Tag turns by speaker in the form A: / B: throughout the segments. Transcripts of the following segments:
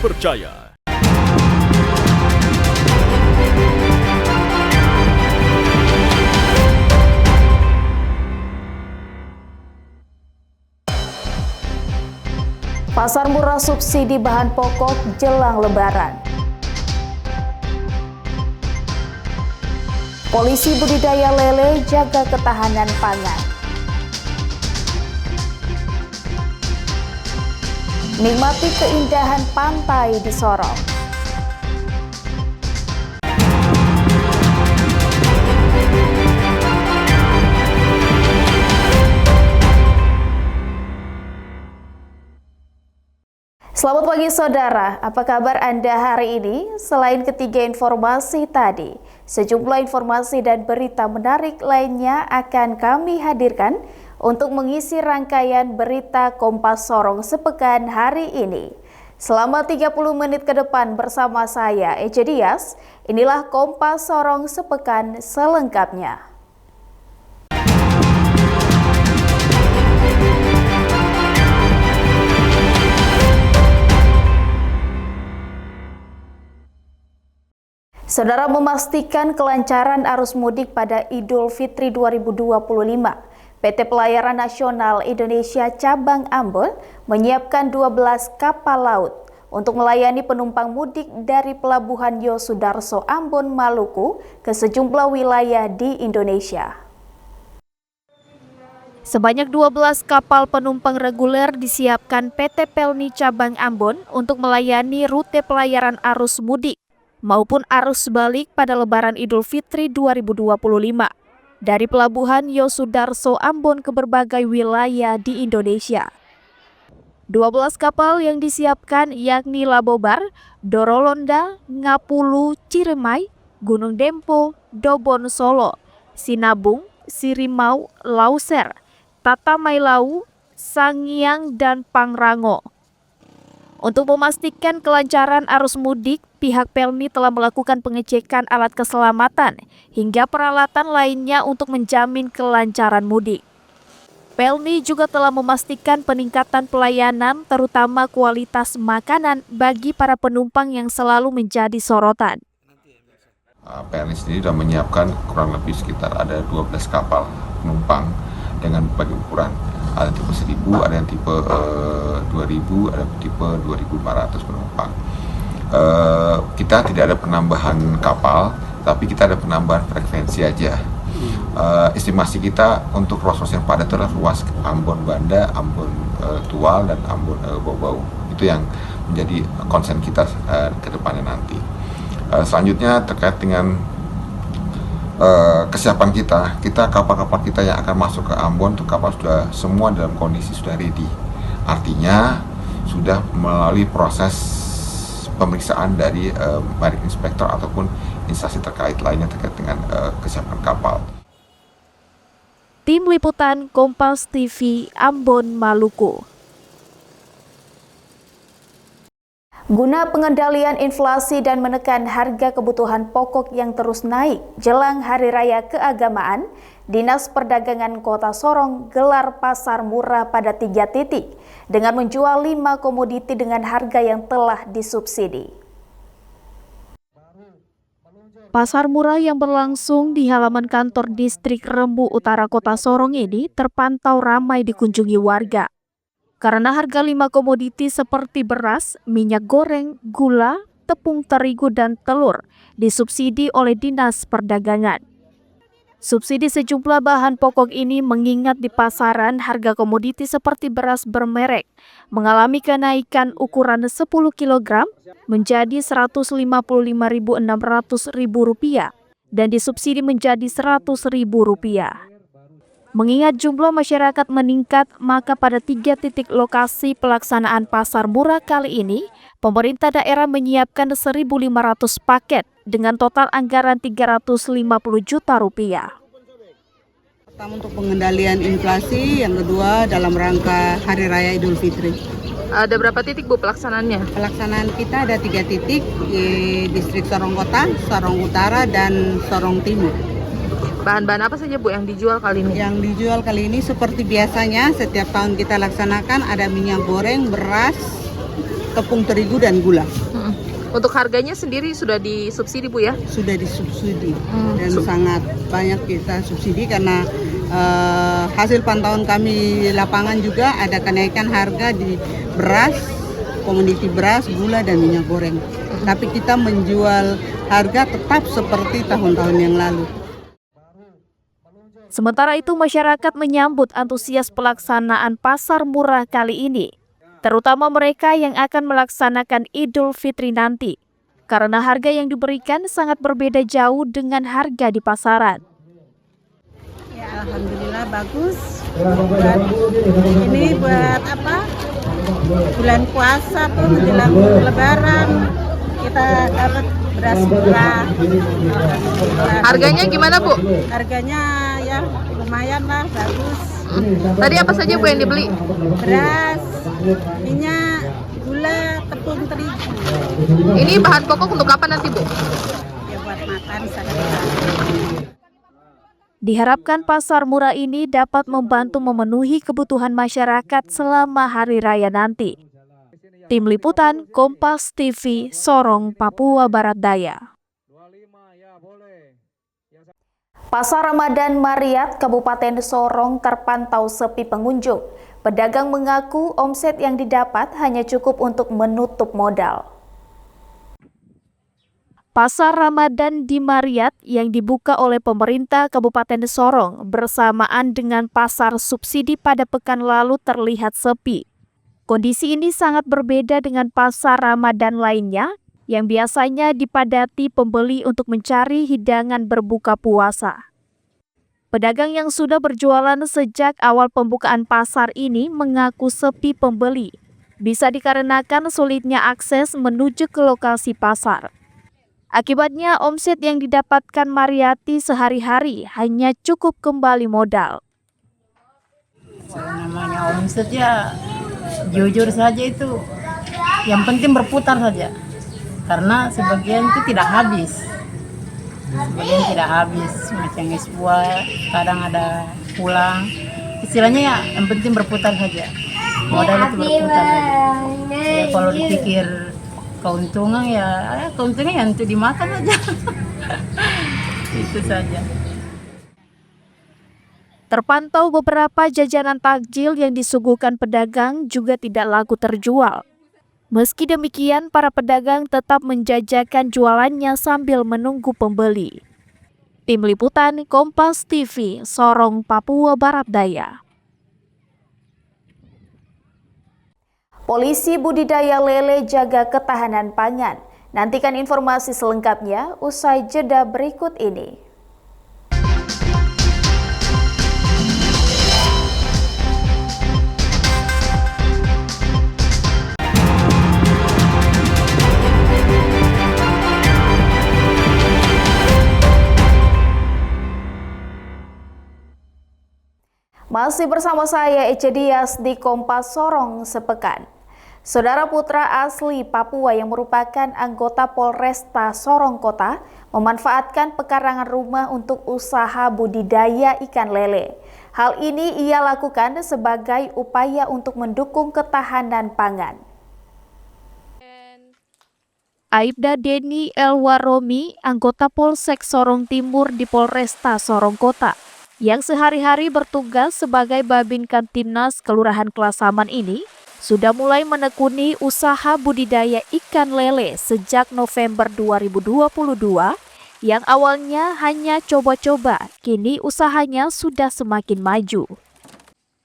A: terpercaya.
B: Pasar murah subsidi bahan pokok jelang Lebaran. Polisi budidaya lele jaga ketahanan pangan. Nikmati keindahan pantai di Sorong. Selamat pagi saudara, apa kabar Anda hari ini? Selain ketiga informasi tadi, sejumlah informasi dan berita menarik lainnya akan kami hadirkan untuk mengisi rangkaian berita Kompas Sorong sepekan hari ini. Selama 30 menit ke depan bersama saya, Ece Dias, inilah Kompas Sorong sepekan selengkapnya. Saudara, memastikan kelancaran arus mudik pada Idul Fitri 2025, PT Pelayaran Nasional Indonesia Cabang Ambon menyiapkan 12 kapal laut untuk melayani penumpang mudik dari Pelabuhan Yosudarso Ambon, Maluku ke sejumlah wilayah di Indonesia. Sebanyak 12 kapal penumpang reguler disiapkan PT Pelni Cabang Ambon untuk melayani rute pelayaran arus mudik maupun arus balik pada Lebaran Idul Fitri 2025 dari Pelabuhan Yosudarso Ambon ke berbagai wilayah di Indonesia. 12 kapal yang disiapkan yakni Labobar, Dorolonda, Ngapulu, Ciremai, Gunung Dempo, Dobon Solo, Sinabung, Sirimau, Lauser, Tatamailau, Sangiang, dan Pangrango. Untuk memastikan kelancaran arus mudik, pihak Pelni telah melakukan pengecekan alat keselamatan hingga peralatan lainnya untuk menjamin kelancaran mudik. Pelni juga telah memastikan peningkatan pelayanan terutama kualitas makanan bagi para penumpang yang selalu menjadi sorotan.
C: Pelni sendiri sudah menyiapkan kurang lebih sekitar ada 12 kapal penumpang dengan berbagai ukuran. Ada tipe 1000, ada yang tipe 2000, ada tipe 2400 penumpang. Kita tidak ada penambahan kapal, tapi kita ada penambahan frekuensi aja. Estimasi kita untuk ruas-ruas yang padat adalah ruas Ambon Banda, Ambon Tual, dan Ambon Bau-Bau. Itu yang menjadi konsen kita ke depannya nanti. Selanjutnya terkait dengan kesiapan kita kapal-kapal kita yang akan masuk ke Ambon itu kapal sudah semua dalam kondisi sudah ready. Artinya sudah melalui proses pemeriksaan dari Maritime Inspector ataupun instansi terkait lainnya terkait dengan kesiapan kapal.
B: Tim Liputan Kompas TV Ambon, Maluku. Guna pengendalian inflasi dan menekan harga kebutuhan pokok yang terus naik jelang Hari Raya Keagamaan, Dinas Perdagangan Kota Sorong gelar pasar murah pada 3 titik dengan menjual 5 komoditi dengan harga yang telah disubsidi. Pasar murah yang berlangsung di halaman kantor distrik Rembu Utara Kota Sorong ini terpantau ramai dikunjungi warga. Karena harga 5 komoditi seperti beras, minyak goreng, gula, tepung terigu, dan telur disubsidi oleh Dinas Perdagangan. Subsidi sejumlah bahan pokok ini mengingat di pasaran harga komoditi seperti beras bermerek mengalami kenaikan ukuran 10 kg menjadi Rp155.600 dan disubsidi menjadi Rp100.000. Mengingat jumlah masyarakat meningkat, maka pada 3 titik lokasi pelaksanaan pasar murah kali ini, pemerintah daerah menyiapkan 1.500 paket dengan total anggaran Rp350 juta.
D: Pertama untuk pengendalian inflasi, yang kedua dalam rangka Hari Raya Idul Fitri.
E: Ada berapa titik Bu pelaksanaannya?
D: Pelaksanaan kita ada 3 titik di distrik Sorong Kota, Sorong Utara, dan Sorong Timur.
E: Bahan-bahan apa saja Bu yang dijual kali ini?
D: Yang dijual kali ini seperti biasanya setiap tahun kita laksanakan ada minyak goreng, beras, tepung terigu dan gula.
E: Untuk harganya sendiri sudah disubsidi Bu ya?
D: Sudah disubsidi dan sangat banyak kita subsidi karena hasil pantauan kami di lapangan juga ada kenaikan harga di beras, komoditi beras, gula dan minyak goreng. Tapi kita menjual harga tetap seperti tahun-tahun yang lalu.
B: Sementara itu, masyarakat menyambut antusias pelaksanaan pasar murah kali ini, terutama mereka yang akan melaksanakan Idul Fitri nanti, karena harga yang diberikan sangat berbeda jauh dengan harga di pasaran.
A: Ya, alhamdulillah bagus. Ini buat apa? Bulan puasa tuh menjelang Lebaran kita dapat beras murah.
E: Harganya gimana Bu?
A: Harganya ya lumayan lah, bagus.
E: Tadi apa saja Bu yang dibeli?
A: Beras, minyak, gula, tepung terigu.
E: Ini bahan pokok untuk apa nanti Bu?
A: Ya buat makan sehari-hari.
B: Diharapkan pasar murah ini dapat membantu memenuhi kebutuhan masyarakat selama hari raya nanti. Tim Liputan Kompas TV, Sorong, Papua Barat Daya. Pasar Ramadan Mariat, Kabupaten Sorong terpantau sepi pengunjung. Pedagang mengaku omset yang didapat hanya cukup untuk menutup modal. Pasar Ramadan di Mariat yang dibuka oleh pemerintah Kabupaten Sorong bersamaan dengan pasar subsidi pada pekan lalu terlihat sepi. Kondisi ini sangat berbeda dengan pasar Ramadan lainnya yang biasanya dipadati pembeli untuk mencari hidangan berbuka puasa. Pedagang yang sudah berjualan sejak awal pembukaan pasar ini mengaku sepi pembeli, bisa dikarenakan sulitnya akses menuju ke lokasi pasar. Akibatnya omset yang didapatkan Mariati sehari-hari hanya cukup kembali modal.
F: Namanya omset ya jujur saja itu, yang penting berputar saja, karena sebagian itu tidak habis, macam es buah kadang ada pulang, istilahnya ya yang penting berputar saja, modal itu berputar saja. Ya, kalau dipikir keuntungan ya untuk dimakan aja. Itu saja.
B: Terpantau beberapa jajanan takjil yang disuguhkan pedagang juga tidak laku terjual. Meski demikian, para pedagang tetap menjajakan jualannya sambil menunggu pembeli. Tim Liputan Kompas TV, Sorong, Papua Barat Daya. Polisi budidaya lele jaga ketahanan pangan. Nantikan informasi selengkapnya usai jeda berikut ini. Masih bersama saya Ece Dias di Kompas Sorong Sepekan. Saudara putra asli Papua yang merupakan anggota Polresta Sorong Kota memanfaatkan pekarangan rumah untuk usaha budidaya ikan lele. Hal ini ia lakukan sebagai upaya untuk mendukung ketahanan pangan. Aibda Deni Elwaromi, anggota Polsek Sorong Timur di Polresta Sorong Kota, yang sehari-hari bertugas sebagai Babin Kamtibnas Kelurahan Klasaman ini, sudah mulai menekuni usaha budidaya ikan lele sejak November 2022, yang awalnya hanya coba-coba, kini usahanya sudah semakin maju.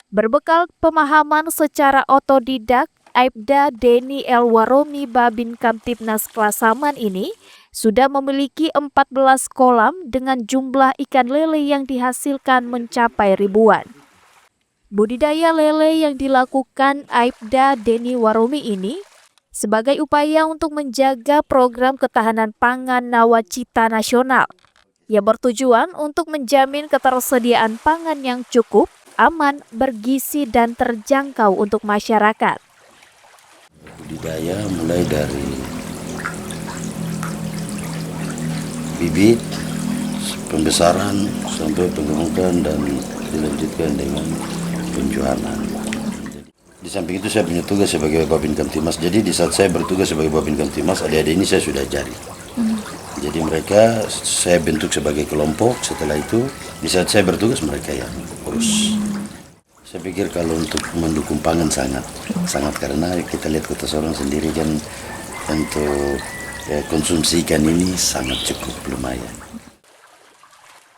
B: Berbekal pemahaman secara otodidak, Aibda Deni Elwaromi Babin Kamtibnas Klasaman ini sudah memiliki 14 kolam dengan jumlah ikan lele yang dihasilkan mencapai ribuan. Budidaya lele yang dilakukan Aibda Deni Waromi ini sebagai upaya untuk menjaga program ketahanan pangan Nawacita Nasional yang bertujuan untuk menjamin ketersediaan pangan yang cukup, aman, bergizi, dan terjangkau untuk masyarakat.
G: Budidaya mulai dari bibit, pembesaran sampai pengembangan dan dilanjutkan dengan penjualan. Di samping itu saya punya tugas sebagai Babin Kamtimas. Jadi di saat saya bertugas sebagai Babin Kamtimas, adik-adik ini saya sudah ajari. Jadi mereka saya bentuk sebagai kelompok. Setelah itu di saat saya bertugas mereka yang urus. Saya pikir kalau untuk mendukung pangan sangat karena kita lihat Kota Sorong sendiri kan untuk konsumsi ikan ini sangat cukup lumayan.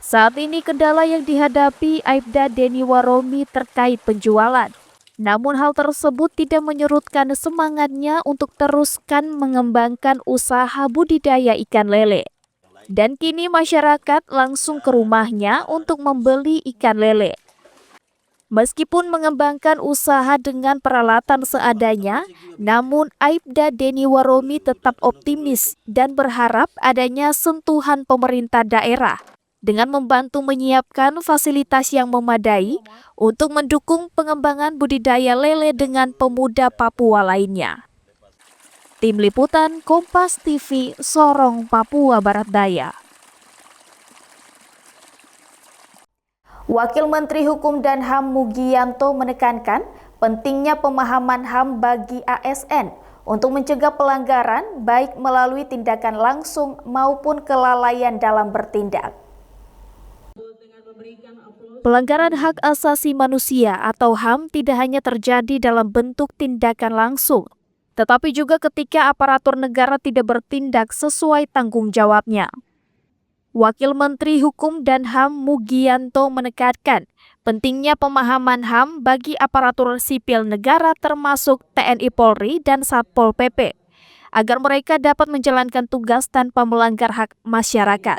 B: Saat ini kendala yang dihadapi Aibda Deni Waromi terkait penjualan. Namun hal tersebut tidak menyurutkan semangatnya untuk teruskan mengembangkan usaha budidaya ikan lele. Dan kini masyarakat langsung ke rumahnya untuk membeli ikan lele. Meskipun mengembangkan usaha dengan peralatan seadanya, namun Aibda Deni Waromi tetap optimis dan berharap adanya sentuhan pemerintah daerah dengan membantu menyiapkan fasilitas yang memadai untuk mendukung pengembangan budidaya lele dengan pemuda Papua lainnya. Tim Liputan Kompas TV, Sorong, Papua Barat Daya. Wakil Menteri Hukum dan HAM Mugianto menekankan pentingnya pemahaman HAM bagi ASN untuk mencegah pelanggaran baik melalui tindakan langsung maupun kelalaian dalam bertindak. Pelanggaran hak asasi manusia atau HAM tidak hanya terjadi dalam bentuk tindakan langsung, tetapi juga ketika aparatur negara tidak bertindak sesuai tanggung jawabnya. Wakil Menteri Hukum dan HAM Mugianto menekankan pentingnya pemahaman HAM bagi aparatur sipil negara termasuk TNI Polri dan Satpol PP, agar mereka dapat menjalankan tugas tanpa melanggar hak masyarakat.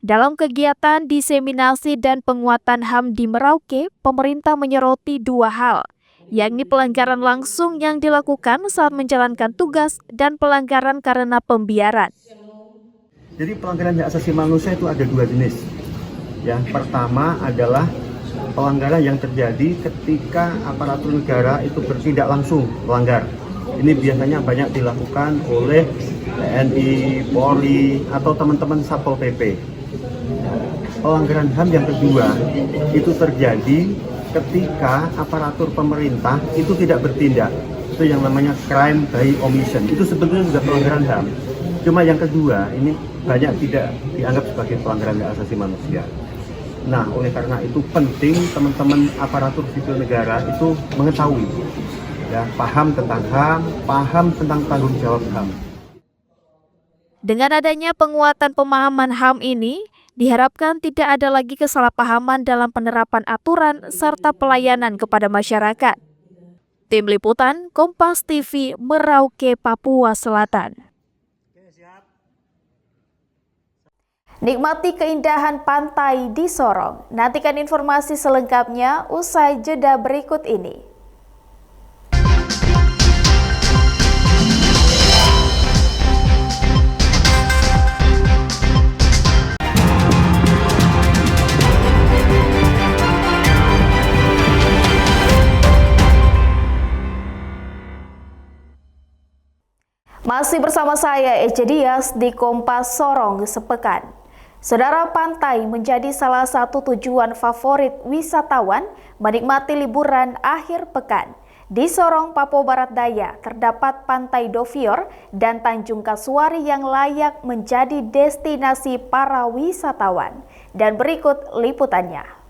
B: Dalam kegiatan diseminasi dan penguatan HAM di Merauke, pemerintah menyoroti dua hal, yakni pelanggaran langsung yang dilakukan saat menjalankan tugas dan pelanggaran karena pembiaran.
H: Jadi pelanggaran hak asasi manusia itu ada dua jenis. Yang pertama adalah pelanggaran yang terjadi ketika aparatur negara itu bertindak langsung melanggar. Ini biasanya banyak dilakukan oleh TNI, Polri, atau teman-teman Satpol PP. Pelanggaran HAM yang kedua itu terjadi ketika aparatur pemerintah itu tidak bertindak. Itu yang namanya crime by omission. Itu sebetulnya juga pelanggaran HAM. Cuma yang kedua ini banyak tidak dianggap sebagai pelanggaran hak asasi manusia. Nah, oleh karena itu penting teman-teman aparatur sipil negara itu mengetahui, ya, paham tentang HAM, paham tentang tanggung jawab HAM.
B: Dengan adanya penguatan pemahaman HAM ini, diharapkan tidak ada lagi kesalahpahaman dalam penerapan aturan serta pelayanan kepada masyarakat. Tim Liputan Kompas TV, Merauke, Papua Selatan. Nikmati keindahan pantai di Sorong. Nantikan informasi selengkapnya usai jeda berikut ini. Masih bersama saya Ece Dias di Kompas Sorong Sepekan. Saudara, pantai menjadi salah satu tujuan favorit wisatawan menikmati liburan akhir pekan. Di Sorong, Papua Barat Daya, terdapat Pantai Dovior dan Tanjung Kasuari yang layak menjadi destinasi para wisatawan. Dan berikut liputannya.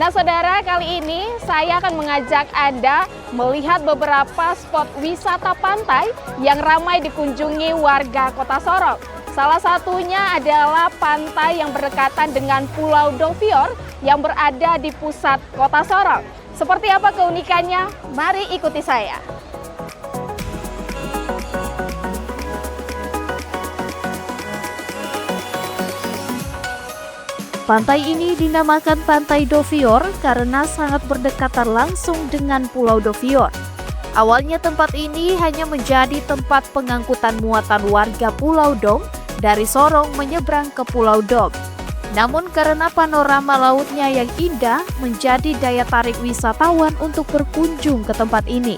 I: Nah saudara, kali ini saya akan mengajak Anda melihat beberapa spot wisata pantai yang ramai dikunjungi warga Kota Sorong. Salah satunya adalah pantai yang berdekatan dengan Pulau Dovior yang berada di pusat Kota Sorong. Seperti apa keunikannya? Mari ikuti saya.
B: Pantai ini dinamakan Pantai Dovior karena sangat berdekatan langsung dengan Pulau Dovior. Awalnya tempat ini hanya menjadi tempat pengangkutan muatan warga Pulau Dom dari Sorong menyeberang ke Pulau Dom. Namun karena panorama lautnya yang indah menjadi daya tarik wisatawan untuk berkunjung ke tempat ini.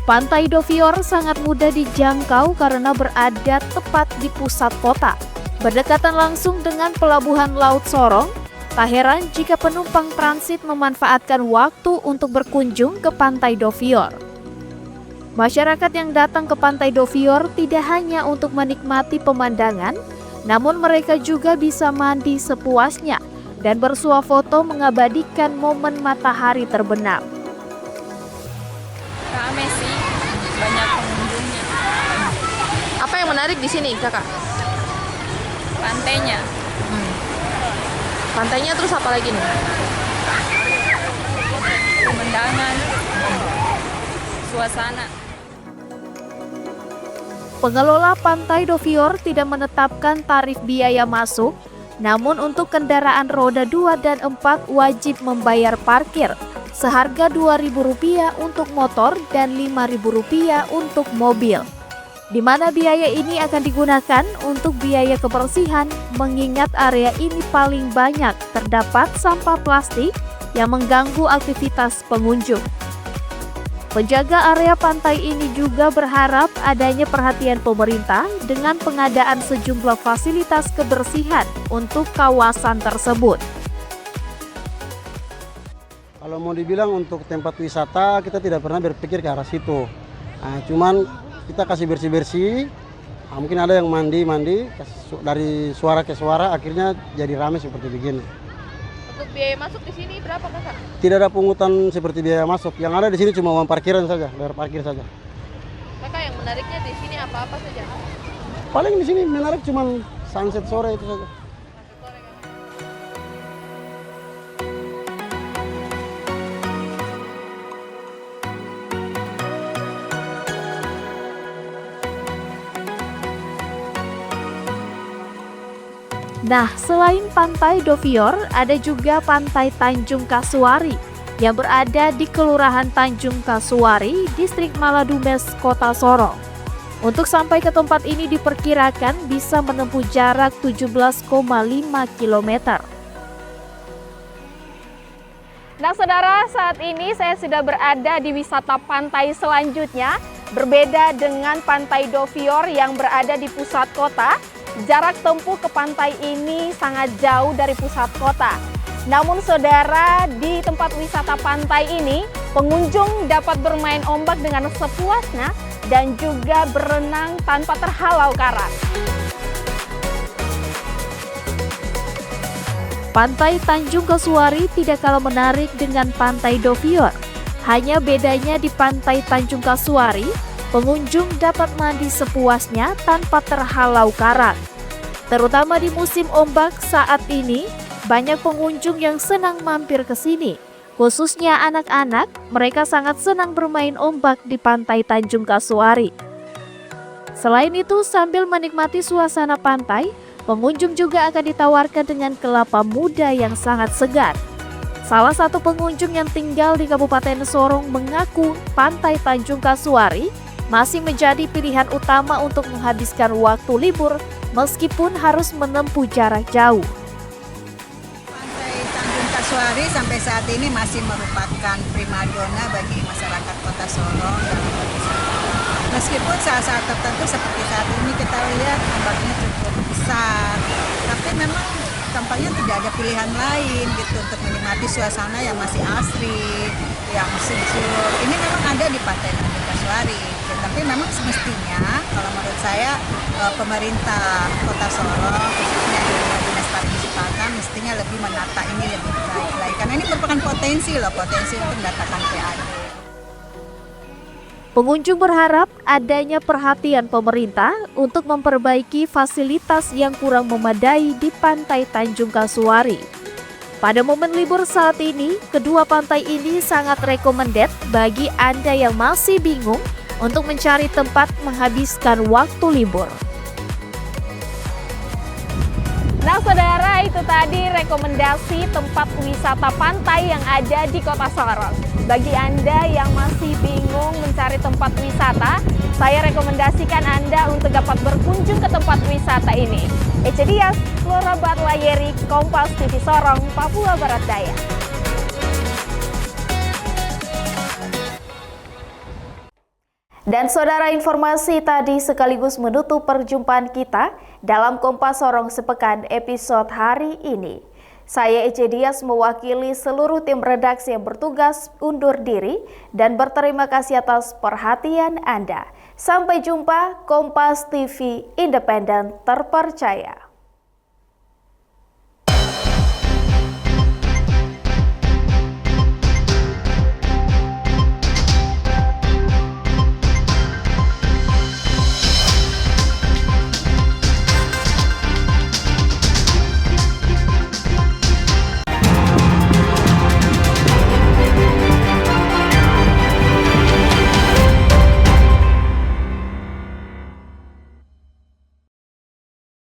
B: Pantai Dovior sangat mudah dijangkau karena berada tepat di pusat kota, berdekatan langsung dengan pelabuhan Laut Sorong. Tak heran jika penumpang transit memanfaatkan waktu untuk berkunjung ke Pantai Dovior. Masyarakat yang datang ke Pantai Dovior tidak hanya untuk menikmati pemandangan, namun mereka juga bisa mandi sepuasnya dan bersuah foto mengabadikan momen matahari terbenam.
I: Rame sih, banyak pengunjungnya.
E: Apa yang menarik di sini, Kakak?
I: Pantainya,
E: Pantainya terus apa lagi nih?
I: pemandangan, suasana.
B: Pengelola Pantai Dovior tidak menetapkan tarif biaya masuk, namun untuk kendaraan roda 2 dan 4 wajib membayar parkir seharga Rp2.000 untuk motor dan Rp5.000 untuk mobil. Di mana biaya ini akan digunakan untuk biaya kebersihan, mengingat area ini paling banyak terdapat sampah plastik yang mengganggu aktivitas pengunjung. Penjaga area pantai ini juga berharap adanya perhatian pemerintah dengan pengadaan sejumlah fasilitas kebersihan untuk kawasan tersebut.
J: Kalau mau dibilang untuk tempat wisata, kita tidak pernah berpikir ke arah situ. Nah, cuman kita kasih bersih-bersih, mungkin ada yang mandi, dari suara ke suara akhirnya jadi ramai seperti begini.
E: Untuk biaya masuk di sini berapa, Kakak?
J: Tidak ada pungutan seperti biaya masuk, yang ada di sini cuma uang parkiran saja, bayar parkir saja.
E: Kakak, yang menariknya di sini apa-apa saja?
J: Paling di sini menarik cuma sunset sore itu saja.
B: Nah, selain Pantai Dovior, ada juga Pantai Tanjung Kasuari yang berada di Kelurahan Tanjung Kasuari, Distrik Maladumes, Kota Sorong. Untuk sampai ke tempat ini diperkirakan bisa menempuh jarak 17,5 km.
I: Nah saudara, saat ini saya sudah berada di wisata pantai selanjutnya. Berbeda dengan Pantai Dovior yang berada di pusat kota, jarak tempuh ke pantai ini sangat jauh dari pusat kota. Namun saudara, di tempat wisata pantai ini, pengunjung dapat bermain ombak dengan sepuasnya dan juga berenang tanpa terhalau karang.
B: Pantai Tanjung Kasuari tidak kalah menarik dengan Pantai Dovior. Hanya bedanya di Pantai Tanjung Kasuari, pengunjung dapat mandi sepuasnya tanpa terhalau karang. Terutama di musim ombak saat ini, banyak pengunjung yang senang mampir ke sini. Khususnya anak-anak, mereka sangat senang bermain ombak di Pantai Tanjung Kasuari. Selain itu, sambil menikmati suasana pantai, pengunjung juga akan ditawarkan dengan kelapa muda yang sangat segar. Salah satu pengunjung yang tinggal di Kabupaten Sorong mengaku Pantai Tanjung Kasuari masih menjadi pilihan utama untuk menghabiskan waktu libur meskipun harus menempuh jarak jauh.
D: Pantai Tanjung Kasuari sampai saat ini masih merupakan primadona bagi masyarakat Kota Sorong. Meskipun saat-saat tertentu seperti saat ini kita lihat ombaknya cukup besar, tapi memang tampaknya tidak ada pilihan lain gitu untuk menikmati suasana yang masih asri, yang sejuk. Ini memang ada di Pantai Tanjung Kasuari, tapi memang semestinya kalau menurut saya pemerintah Kota Sorong, khususnya Dinas Pariwisata, mestinya lebih menata ini lebih baik lagi karena ini merupakan potensi untuk mendatangkan PAD.
B: Pengunjung berharap adanya perhatian pemerintah untuk memperbaiki fasilitas yang kurang memadai di Pantai Tanjung Kasuari. Pada momen libur saat ini, kedua pantai ini sangat recommended bagi Anda yang masih bingung untuk mencari tempat menghabiskan waktu libur.
I: Nah saudara, itu tadi rekomendasi tempat wisata pantai yang ada di Kota Sorong. Bagi Anda yang masih bingung mencari tempat wisata, Saya rekomendasikan Anda untuk dapat berkunjung ke tempat wisata ini. Ece Dias, Flora Batlayeri, Kompas TV Sorong, Papua Barat Daya. Dan saudara, informasi tadi sekaligus menutup perjumpaan kita dalam Kompas Sorong Sepekan episode hari ini. Saya Ece Dias mewakili seluruh tim redaksi yang bertugas undur diri dan berterima kasih atas perhatian Anda. Sampai jumpa, Kompas TV, independen terpercaya.